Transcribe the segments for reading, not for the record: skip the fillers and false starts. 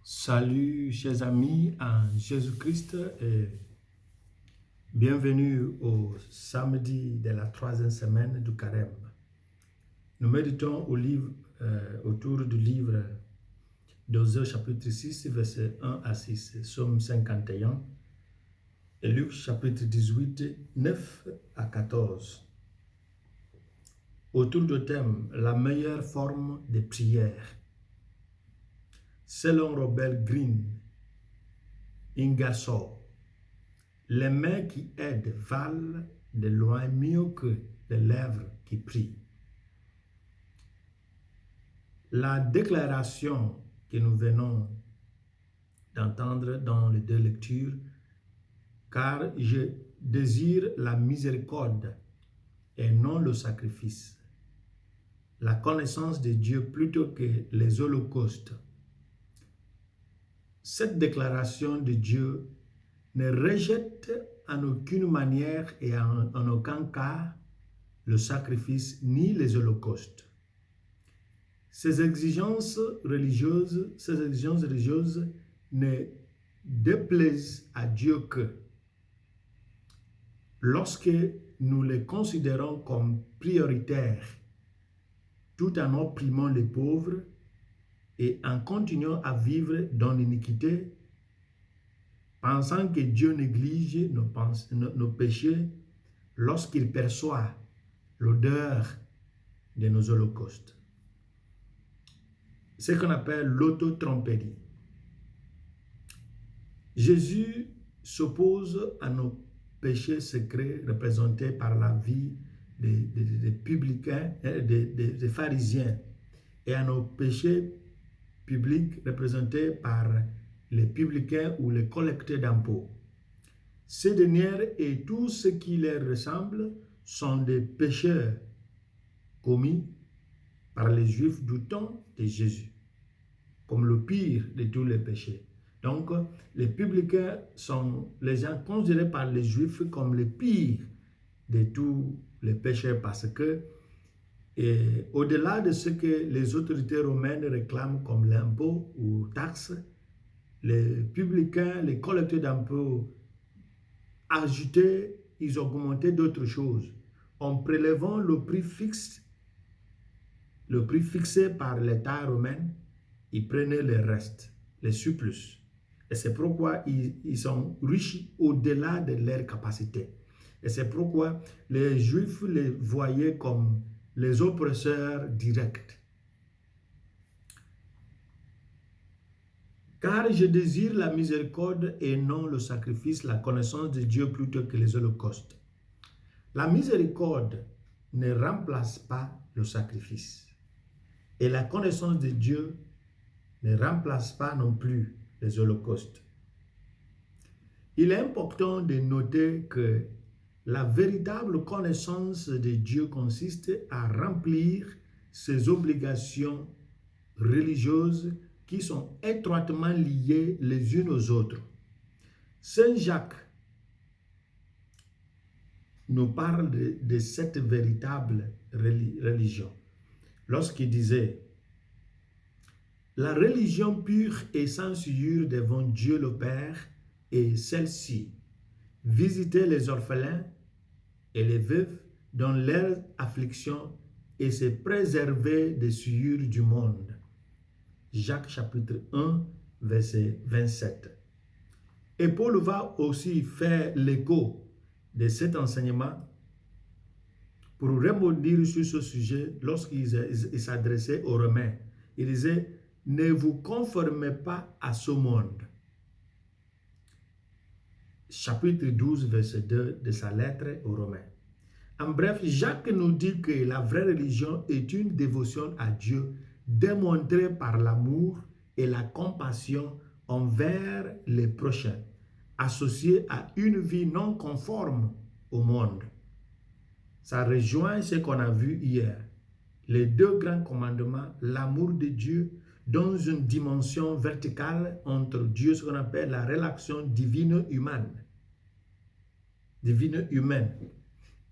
Salut chers amis en Jésus-Christ et bienvenue au samedi de la troisième semaine du Carême. Nous méditons autour du livre d'Osée chapitre 6, versets 1 à 6, Psaume 51 et Luc chapitre 18, 9 à 14. Autour du thème, la meilleure forme de prière. Selon Robert Greene, Ingersoll, les mains qui aident valent de loin mieux que les lèvres qui prient. La déclaration que nous venons d'entendre dans les deux lectures, car je désire la miséricorde et non le sacrifice, la connaissance de Dieu plutôt que les holocaustes. Cette déclaration de Dieu ne rejette en aucune manière et en aucun cas le sacrifice ni les holocaustes. Ces exigences religieuses ne déplaisent à Dieu que lorsque nous les considérons comme prioritaires, tout en opprimant les pauvres et en continuant à vivre dans l'iniquité, pensant que Dieu néglige nos péchés lorsqu'il perçoit l'odeur de nos holocaustes. Ce qu'on appelle l'auto-tromperie. Jésus s'oppose à nos péchés secrets représentés par la vie des publicains, des pharisiens, et à nos péchés publics représentés par les publicains ou les collecteurs d'impôts. Ces derniers et tout ce qui les ressemble sont des péchés commis par les Juifs du temps de Jésus, comme le pire de tous les péchés. Donc, les publicains sont les gens considérés par les Juifs comme le pire de tous les péchés parce que, au-delà de ce que les autorités romaines réclament comme l'impôt ou taxe, les publicains, les collecteurs d'impôts ajoutaient, ils augmentaient d'autres choses. En prélevant le prix fixé par l'État romain, ils prenaient le reste, les surplus. Et c'est pourquoi ils sont riches au-delà de leur capacité. Et c'est pourquoi les Juifs les voyaient comme les oppresseurs directs. Car je désire la miséricorde et non le sacrifice, la connaissance de Dieu plutôt que les holocaustes. La miséricorde ne remplace pas le sacrifice. Et la connaissance de Dieu ne remplace pas non plus les holocaustes. Il est important de noter que la véritable connaissance de Dieu consiste à remplir ses obligations religieuses qui sont étroitement liées les unes aux autres. Saint Jacques nous parle de cette véritable religion lorsqu'il disait: la religion pure et sans souillure devant Dieu le Père est celle-ci: visiter les orphelins et les veuves dans leur affliction et se préserver des souillures du monde. Jacques chapitre 1, verset 27. Et Paul va aussi faire l'écho de cet enseignement pour rebondir sur ce sujet lorsqu'il s'adressait aux Romains. Il disait: ne vous conformez pas à ce monde. Chapitre 12, verset 2 de sa lettre aux Romains. En bref, Jacques nous dit que la vraie religion est une dévotion à Dieu démontrée par l'amour et la compassion envers les prochains, associée à une vie non conforme au monde. Ça rejoint ce qu'on a vu hier. Les deux grands commandements, l'amour de Dieu dans une dimension verticale entre Dieu, ce qu'on appelle la relation divine-humaine,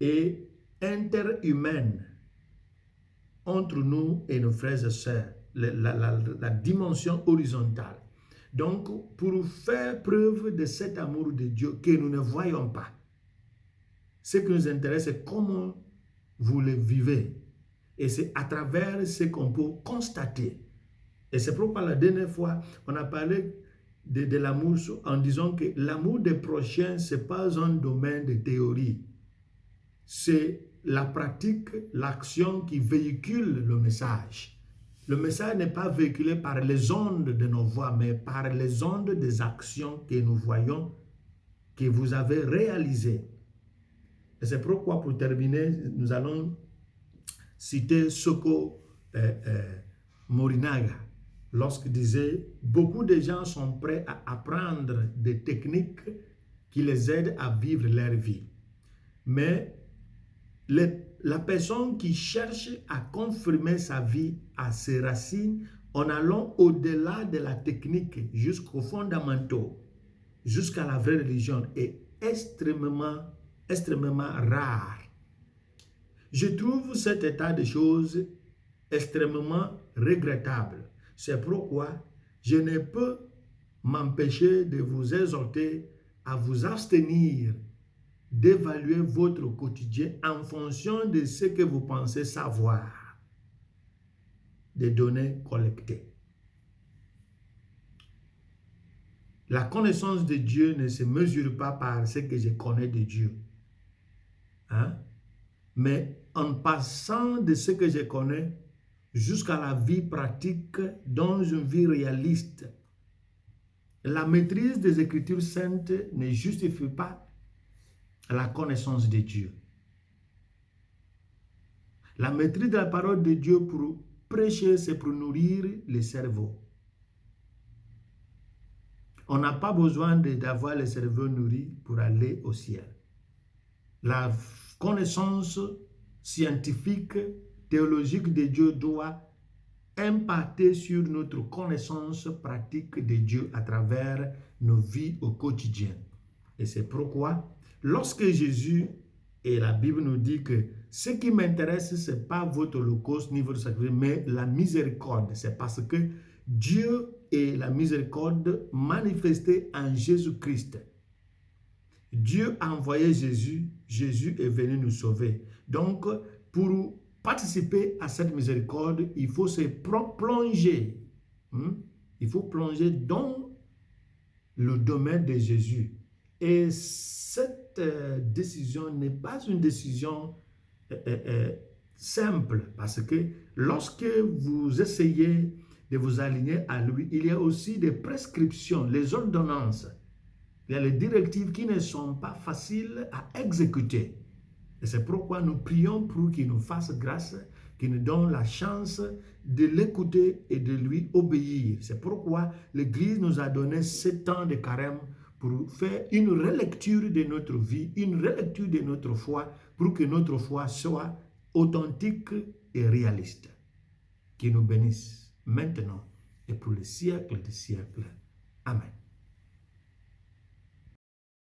et interhumaine entre nous et nos frères et sœurs, la dimension horizontale. Donc, pour faire preuve de cet amour de Dieu que nous ne voyons pas, ce qui nous intéresse, c'est comment vous le vivez. Et c'est à travers ce qu'on peut constater. Et c'est pourquoi la dernière fois, on a parlé de l'amour en disant que l'amour des prochains, ce n'est pas un domaine de théorie. C'est la pratique, l'action qui véhicule le message. Le message n'est pas véhiculé par les ondes de nos voix, mais par les ondes des actions que nous voyons, que vous avez réalisées. Et c'est pourquoi, pour terminer, nous allons citer Soko Morinaga, lorsqu'il disait « Beaucoup de gens sont prêts à apprendre des techniques qui les aident à vivre leur vie. Mais la personne qui cherche à confirmer sa vie à ses racines en allant au-delà de la technique jusqu'aux fondamentaux, jusqu'à la vraie religion, est extrêmement rare. Je trouve cet état de choses extrêmement regrettable. C'est pourquoi je ne peux m'empêcher de vous exhorter à vous abstenir d'évaluer votre quotidien en fonction de ce que vous pensez savoir, des données collectées. La connaissance de Dieu ne se mesure pas par ce que je connais de Dieu. Mais en passant de ce que je connais jusqu'à la vie pratique dans une vie réaliste, la maîtrise des Écritures saintes ne justifie pas la connaissance de Dieu. La maîtrise de la parole de Dieu pour prêcher, c'est pour nourrir le cerveau. On n'a pas besoin d'avoir le cerveau nourri pour aller au ciel. La connaissance scientifique, théologique de Dieu doit impacter sur notre connaissance pratique de Dieu à travers nos vies au quotidien. Et c'est pourquoi, lorsque Jésus et la Bible nous dit que ce qui m'intéresse, ce n'est pas votre holocauste ni votre sacrifice, mais la miséricorde. C'est parce que Dieu est la miséricorde manifestée en Jésus-Christ. Dieu a envoyé Jésus, Jésus est venu nous sauver. Donc, pour participer à cette miséricorde, il faut se plonger. Il faut plonger dans le domaine de Jésus. Et cette décision n'est pas une décision simple, parce que lorsque vous essayez de vous aligner à lui, il y a aussi des prescriptions, les ordonnances. Il y a les directives qui ne sont pas faciles à exécuter. Et c'est pourquoi nous prions pour qu'il nous fasse grâce, qu'il nous donne la chance de l'écouter et de lui obéir. C'est pourquoi l'Église nous a donné 7 ans de carême pour faire une relecture de notre vie, une relecture de notre foi, pour que notre foi soit authentique et réaliste. Qu'il nous bénisse maintenant et pour les siècles des siècles. Amen.